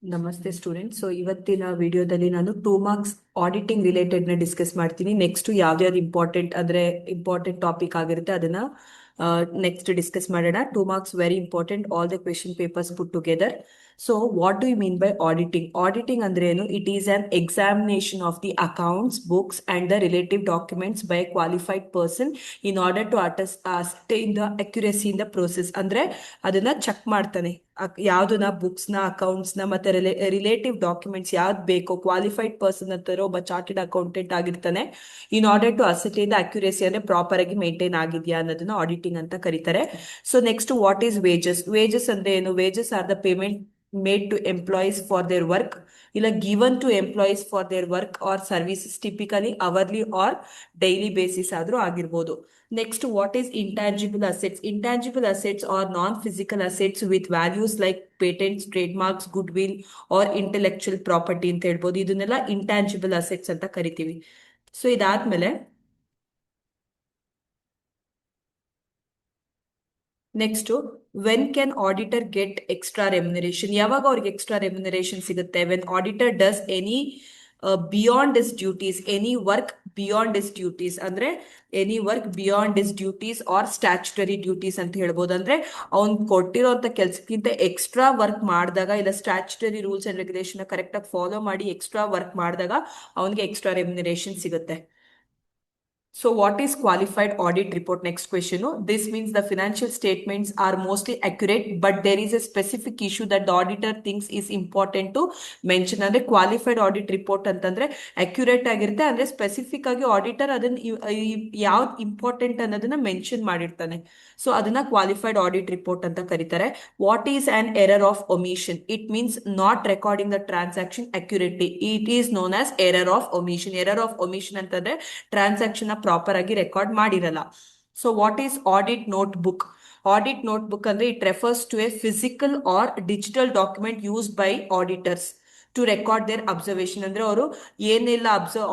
ನಮಸ್ತೆ student. So ಇವತ್ತಿನ ವಿಡಿಯೋದಲ್ಲಿ ನಾನು 2 ಮಾರ್ಕ್ಸ್ ಆಡಿಟಿಂಗ್ ರಿಲೇಟೆಡ್ ನ ಡಿಸ್ಕಸ್ ಮಾಡ್ತೀನಿ. ನೆಕ್ಸ್ಟ್ ಯಾವ್ದಾವ್ದು ಇಂಪಾರ್ಟೆಂಟ್ ಟಾಪಿಕ್ ಆಗಿರುತ್ತೆ ಅದನ್ನ ನೆಕ್ಸ್ಟ್ ಡಿಸ್ಕಸ್ ಮಾಡೋಣ. 2 marks very important, all the question papers put together. So what do you mean by auditing? Auditing ಅಂದ್ರೆ ಏನು? It is an examination of the accounts, books and the relative documents by qualified person in order to ascertain the accuracy in the process. ಅಂದ್ರೆ ಅದನ್ನ check ಮಾಡ್ತಾನೆ, ಯಾವ್ದನ್ನ books ನ, accounts ನ, ಮತ್ತೆ relative documents ಯಾವ್ದು ಬೇಕೋ ಕ್ವಾಲಿಫೈಡ್ ಪರ್ಸನ್ ಅಂತಾರೋ ಒಬ್ಬ ಚಾರ್ಟೆಡ್ ಅಕೌಂಟೆಂಟ್ ಆಗಿರ್ತಾನೆ. In order to ascertain the accuracy ಅಂದ್ರೆ ಪ್ರಾಪರ್ ಆಗಿ ಮೇಂಟೈನ್ ಆಗಿದೆಯಾ ಅನ್ನೋದನ್ನ ಆಡಿಟಿಂಗ್ ಅಂತ ಕರೀತಾರೆ. So next, what is wages? Wages ಅಂದ್ರೆ ಏನು? Wages are the payment made to employees for their work, ಇಲ್ಲ given to employees for their work or services, typically hourly or daily basis ಆದ್ರೂ ಆಗಿರ್ಬೋದು. Next, what is intangible assets? Intangible assets are non-physical assets with values like patents, trademarks, goodwill or intellectual property ಅಂತ ಹೇಳ್ಬೋದು. ಇದನ್ನೆಲ್ಲ intangible assets ಅಂತ ಕರಿತೀವಿ. So ಇದಾದ್ಮೇಲೆ next, when can auditor get extra remuneration? ಯಾವಾಗ ಅವ್ರಿಗೆ ಎಕ್ಸ್ಟ್ರಾ ರೆಮ್ಯುನರೇಷನ್ ಸಿಗುತ್ತೆ? When auditor does any beyond his duties, any work beyond his duties, ಅಂದ್ರೆ any work beyond his duties or statutory duties ಅಂತ ಹೇಳ್ಬೋದು. ಅಂದ್ರೆ ಅವ್ನ್ ಕೊಟ್ಟಿರೋಂಥ ಕೆಲ್ಸಕ್ಕಿಂತ ಎಕ್ಸ್ಟ್ರಾ ವರ್ಕ್ ಮಾಡಿದಾಗ, ಇಲ್ಲ statutory rules and regulation correct ಆಗಿ ಫಾಲೋ ಮಾಡಿ ಎಕ್ಸ್ಟ್ರಾ ವರ್ಕ್ ಮಾಡಿದಾಗ ಅವನಿಗೆ ಎಕ್ಸ್ಟ್ರಾ ರೆಮ್ಯುನರೇಷನ್ ಸಿಗುತ್ತೆ. So what is qualified audit report? Next question. This means the financial statements are mostly accurate, but there is a specific issue that the auditor thinks is important to mention. ಅಂದ್ರೆ qualified audit report ಅಂತಂದ್ರೆ accurate ಆಗಿರುತ್ತೆ, ಅಂದ್ರೆ specific ಆಗಿ auditor ಅದನ್ನ ಯಾವ್ದು important ಅನ್ನೋದನ್ನ mention ಮಾಡಿರ್ತಾನೆ. So ಅದನ್ನ ಕ್ವಾಲಿಫೈಡ್ ಆಡಿಟ್ ರಿಪೋರ್ಟ್ ಅಂತ ಕರೀತಾರೆ. What is an error of omission? It means not recording the transaction accurately. It is known as error of omission. Error of omission ಅಂತಂದ್ರೆ transaction proper ಆಗಿ record ಮಾಡಿರಲ್ಲ. So what is audit note book? Audit note book ಅಂದ್ರೆ it refers to a physical or digital document use by auditors to record their observation. ಅಂದ್ರೆ ಅವರು ಏನೆಲ್ಲ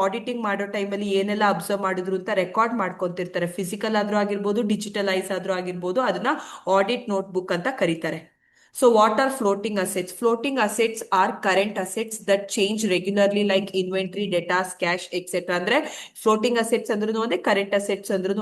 auditing ಮಾಡೋ ಟೈಮಲ್ಲಿ ಏನೆಲ್ಲ ಅಬ್ಸರ್ವ್ ಮಾಡಿದ್ರು ಅಂತ ರೆಕಾರ್ಡ್ ಮಾಡ್ಕೊಂತಿರ್ತಾರೆ. ಫಿಸಿಕಲ್ ಆದ್ರೂ ಆಗಿರ್ಬೋದು, ಡಿಜಿಟಲೈಸ್ ಆದ್ರೂ ಆಗಿರ್ಬೋದು, ಅದನ್ನ ಆಡಿಟ್ ನೋಟ್ ಬುಕ್ ಅಂತ ಕರೀತಾರೆ. So what are floating assets? Floating assets are current assets that change regularly like inventory, data, cash, etc. ಅಂದ್ರೆ ಫ್ಲೋಟಿಂಗ್ ಅಸೆಟ್ಸ್ ಅಂದ್ರೂ ಒಂದೇ, ಕರೆಂಟ್ ಅಸೆಟ್ಸ್ ಅಂದ್ರೂ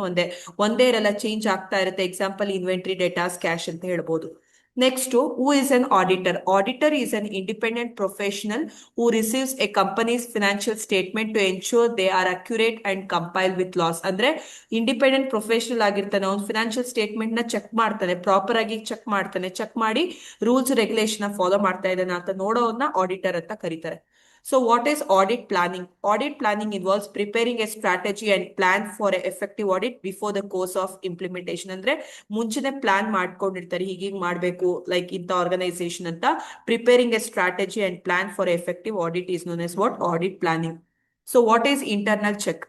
ಒಂದೇ ಇರಲ್ಲ, ಚೇಂಜ್ ಆಗ್ತಾ ಇರುತ್ತೆ. ಎಕ್ಸಾಂಪಲ್ ಇನ್ವೆಂಟ್ರಿ, ಡೇಟಾಸ್, ಕ್ಯಾಶ್ ಅಂತ ಹೇಳ್ಬೋದು. Next, who is an auditor? Auditor is an independent professional who receives a company's financial statement to ensure they are accurate and compile with laws. ಅಂದ್ರೆ independent professional ಆಗಿರ್ತಾನೆ, ಅವ್ನು financial statement ನ check ಮಾಡ್ತಾನೆ, proper ಆಗಿ check ಮಾಡ್ತಾನೆ. Check ಮಾಡಿ rules regulation follow ಮಾಡ್ತಾ ಇದ್ದಾನೆ ಅಂತ ನೋಡೋನ್ನ ಆಡಿಟರ್ ಅಂತ ಕರೀತಾರೆ. So what is audit planning? Audit planning involves preparing a strategy and plan for an effective audit before the course of implementation. ಅಂದ್ರೆ ಮುಂಚೆನೆ ಪ್ಲಾನ್ ಮಾಡ್ಕೊಂಡಿರ್ತಾರೆ, ಹೀಗೀಗ್ ಮಾಡ್ಬೇಕು ಲೈಕ್ ಇಂಥ ಆರ್ಗನೈಸೇಷನ್ ಅಂತ. Preparing a strategy and plan for effective audit is known as what? Audit planning. So what is internal check?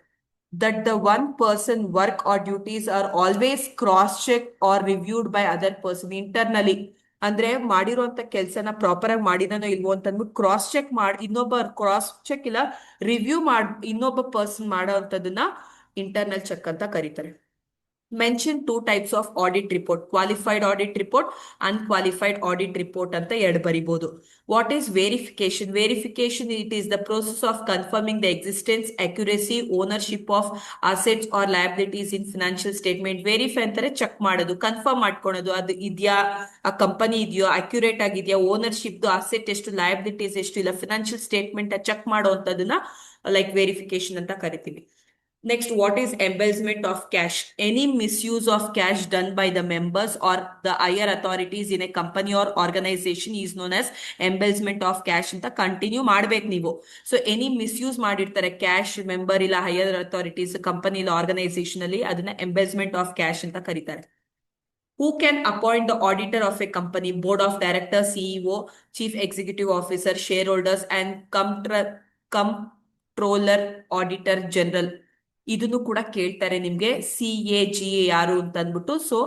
That the one person work or duties are always cross-checked or reviewed by other person internally. ಅಂದ್ರೆ ಮಾಡಿರುವಂತ ಕೆಲ್ಸನ proper ಆಗಿ ಮಾಡಿದಾನೋ ಇಲ್ವೋ ಅಂತ ಅಂದ್ಬಿಟ್ಟು cross check ಇಲ್ಲ review ಇನ್ನೊಬ್ಬ person ಮಾಡೋಂಥದ್ದನ್ನ ಇಂಟರ್ನಲ್ ಚೆಕ್ ಅಂತ ಕರೀತಾರೆ. Mention 2 types of audit report: qualified audit report, unqualified audit report ಅಂತ ಎರಡು ಬರಿಬಹುದು. What is verification? Verification it is the process of confirming the existence, accuracy, ownership of assets or liabilities in financial statement. Verify ಅಂತಾರೆ check ಮಾಡೋದು, confirm ಮಾಡ್ಕೊಳೋದು, ಅದು ಇದೆಯಾ, ಆ company ಇದೆಯೋ, ಅಕ್ಯುರೇಟ್ ಆಗಿದೆಯಾ, ಓನರ್ಶಿಪ್ ಅಸೆಟ್ ಎಷ್ಟು, ಲಯಬಿಲಿಟೀಸ್ ಎಷ್ಟು, ಇಲ್ಲ ಫಿನಾನ್ಷಿಯಲ್ ಸ್ಟೇಟ್ಮೆಂಟ್ ಚೆಕ್ ಮಾಡುವಂತದನ್ನ ಲೈಕ್ ವೆರಿಫಿಕೇಶನ್ ಅಂತ ಕರಿತೀವಿ. Next, what is embezzlement of cash? Any misuse of cash done by the members or the higher authorities in a company or organization is known as embezzlement of cash ಅಂತ continue ಮಾಡ್ಬೇಕು ನೀವು. So any misuse ಮಾಡಿರ್ತಾರೆ cash, member ಇಲ್ಲ higher authorities company ಇಲ್ಲ organisation ಅಲ್ಲಿ, ಅದನ್ನ ಎಂಬೆಜ್ಮೆಂಟ್ of cash ಅಂತ ಕರೀತಾರೆ. Who can appoint the auditor of a company? Board of directors, CEO, chief executive officer, shareholders and comptroller, auditor general. ಇದನ್ನು ಕೂಡ ಕೇಳ್ತಾರೆ ನಿಮ್ಗೆ, CAGA ಯಾರು ಅಂತ ಅಂದ್ಬಿಟ್ಟು. ಸೊ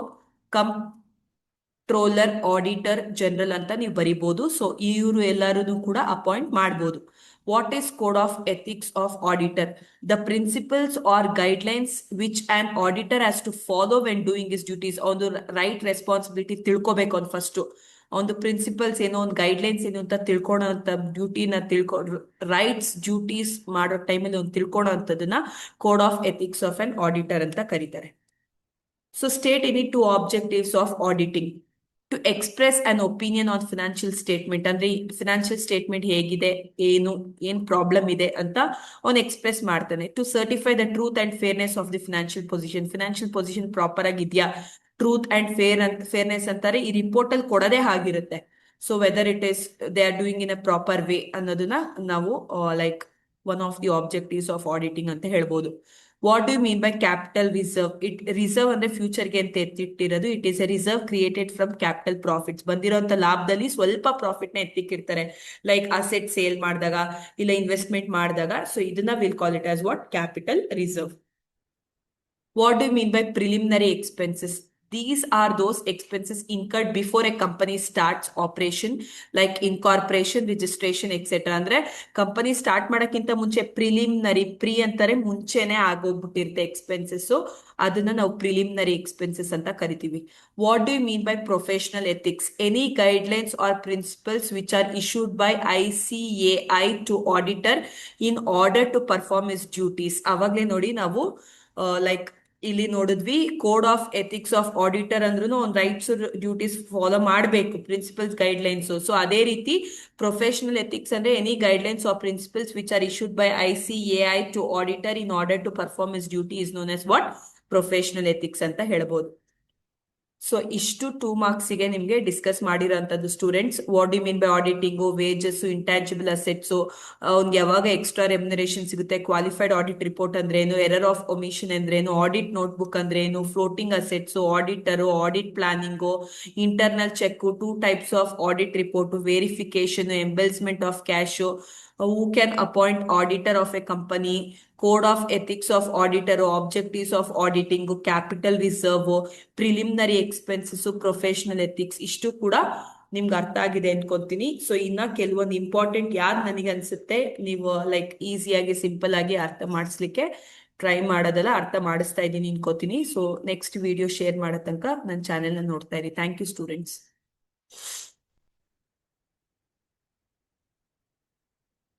ಕಂಟ್ರೋಲರ್, ಆಡಿಟರ್ ಜನರಲ್ ಅಂತ ನೀವು ಬರಿಬಹುದು. ಸೊ ಇವರು ಎಲ್ಲರೂ ಕೂಡ ಅಪಾಯಿಂಟ್ ಮಾಡಬಹುದು. What is code of ethics of auditor? The principles or guidelines which an auditor has to follow when doing his duties. ಒಂದು ರೈಟ್ ರೆಸ್ಪಾನ್ಸಿಬಿಲಿಟಿ ತಿಳ್ಕೊಬೇಕು ಅವ್ನು ಫಸ್ಟ್. ಒಂದು ಪ್ರಿನ್ಸಿಪಲ್ಸ್ ಏನೋ ಒಂದು ಗೈಡ್ಲೈನ್ಸ್ ಏನು ಅಂತ ತಿಳ್ಕೊಳೋ ಅಂತ ಡ್ಯೂಟಿನ ರೈಟ್ಸ್ ಡ್ಯೂಟೀಸ್ ಮಾಡೋ ಟೈಮಲ್ಲಿ ಒಂದು ತಿಳ್ಕೊಳೋ ಅಂತದನ್ನ code of ethics of an auditor ಅಂತ ಕರೀತಾರೆ. So state any two objectives of auditing. To express an opinion on financial statement, ಅಂದ್ರೆ ಫಿನಾನ್ಷಿಯಲ್ ಸ್ಟೇಟ್ಮೆಂಟ್ ಹೇಗಿದೆ, ಏನ್ ಪ್ರಾಬ್ಲಮ್ ಇದೆ ಅಂತ ಅವ್ನು ಎಕ್ಸ್ಪ್ರೆಸ್ ಮಾಡ್ತಾನೆ. To certify the truth and fairness of the financial position proper ಆಗಿದೆಯಾ, ಟ್ರೂತ್ ಅಂಡ್ ಫೇರ್ನೆಸ್ ಅಂತಾರೆ ಈ ರಿಪೋರ್ಟ್ ಅಲ್ಲಿ ಕೊಡೋದೇ ಆಗಿರುತ್ತೆ. So whether it is they are doing in a proper way ಅನ್ನೋದನ್ನ ನಾವು like one of the objectives of auditing ಅಂತ ಹೇಳ್ಬೋದು. What do you mean by capital reserve? Reserve ಅಂದ್ರೆ ಫ್ಯೂಚರ್ಗೆ ಅಂತ ಎತ್ತಿಟ್ಟಿರೋದು. It is a reserve created from capital profits. ಬಂದಿರೋಂಥ ಲಾಭದಲ್ಲಿ ಸ್ವಲ್ಪ ಪ್ರಾಫಿಟ್ ನ ಎತ್ತಿಕ್ಕಿರ್ತಾರೆ, ಲೈಕ್ ಅಸೆಟ್ ಸೇಲ್ ಮಾಡಿದಾಗ ಇಲ್ಲ ಇನ್ವೆಸ್ಟ್ಮೆಂಟ್ ಮಾಡಿದಾಗ. ಸೊ ಇದನ್ನ will call it as what? Capital reserve. What do you mean by preliminary expenses? These are those expenses incurred before a company starts operation, like incorporation, registration, etc. ಅಂದ್ರೆ company start ಮಾಡಕ್ಕಿಂತ ಮುಂಚೆ pre ಅಂತಾರೆ, ಮುಂಚೆನೆ ಆಗೋಗ್ಬಿಟ್ಟಿರುತ್ತೆ expenses. ಅದನ್ನ ನಾವು preliminary expenses ಅಂತ ಕರಿತೀವಿ. What do you mean by professional ethics? Any guidelines or principles which are issued by ICAI to auditor in order to perform his duties. ಅವಾಗ್ಲೇ ನೋಡಿ ನಾವು ಲೈಕ್ ಇಲ್ಲಿ ನೋಡಿದ್ವಿ, code of ethics of auditor ಅಂದ್ರೂ ಒಂದು rights duties follow ಮಾಡಬೇಕು, principles guidelines. So ಅದೇ ರೀತಿ ಪ್ರೊಫೆಷನಲ್ ಎಥಿಕ್ಸ್ ಅಂದ್ರೆ any guidelines or principles which are issued by ICAI to auditor in order to perform his duty is known as what? Professional ethics ಅಂತ ಹೇಳ್ಬೋದು. So ಇಷ್ಟು 2 ಮಾರ್ಕ್ಸಿಗೆ ನಿಮಗೆ discuss ಮಾಡಿರೋಂಥದ್ದು students. What do mean by auditing, wages, intangible assets, ಅವ್ನಿಗೆ ಯಾವಾಗ extra remuneration ಸಿಗುತ್ತೆ, qualified audit report ಅಂದ್ರೆ ಏನು, ಎರರ್ ಆಫ್ ಒಮಿಷನ್ ಅಂದ್ರೆ ಏನು, ಆಡಿಟ್ ನೋಟ್ಬುಕ್ ಅಂದ್ರೆ ಏನು, floating assets, auditor, audit planning, internal check, 2 types of audit report, verification, embezzlement of cash, who can appoint auditor of a company, code of ethics of auditor, objectives of auditing, capital reserve, preliminary expenses, professional ethics, ಇಷ್ಟು ಕೂಡ ನಿಮ್ಗೆ ಅರ್ಥ ಆಗಿದೆ ಅನ್ಕೊಂತೀನಿ. So ಇನ್ನ ಕೆಲವೊಂದು important ಯಾರು ನನಗೆ ಅನ್ಸುತ್ತೆ ನೀವು ಲೈಕ್ ಈಸಿಯಾಗಿ ಸಿಂಪಲ್ ಆಗಿ ಅರ್ಥ ಮಾಡಿಸ್ಲಿಕ್ಕೆ ಟ್ರೈ ಮಾಡೋದಲ್ಲ, ಅರ್ಥ ಮಾಡಿಸ್ತಾ ಇದ್ದೀನಿ ಅನ್ಕೋತೀನಿ. ಸೊ ನೆಕ್ಸ್ಟ್ ವಿಡಿಯೋ ಶೇರ್ ಮಾಡೋ ತನಕ ನನ್ನ ಚಾನೆಲ್ನ ನೋಡ್ತಾ ಇರಿ. Thank you students.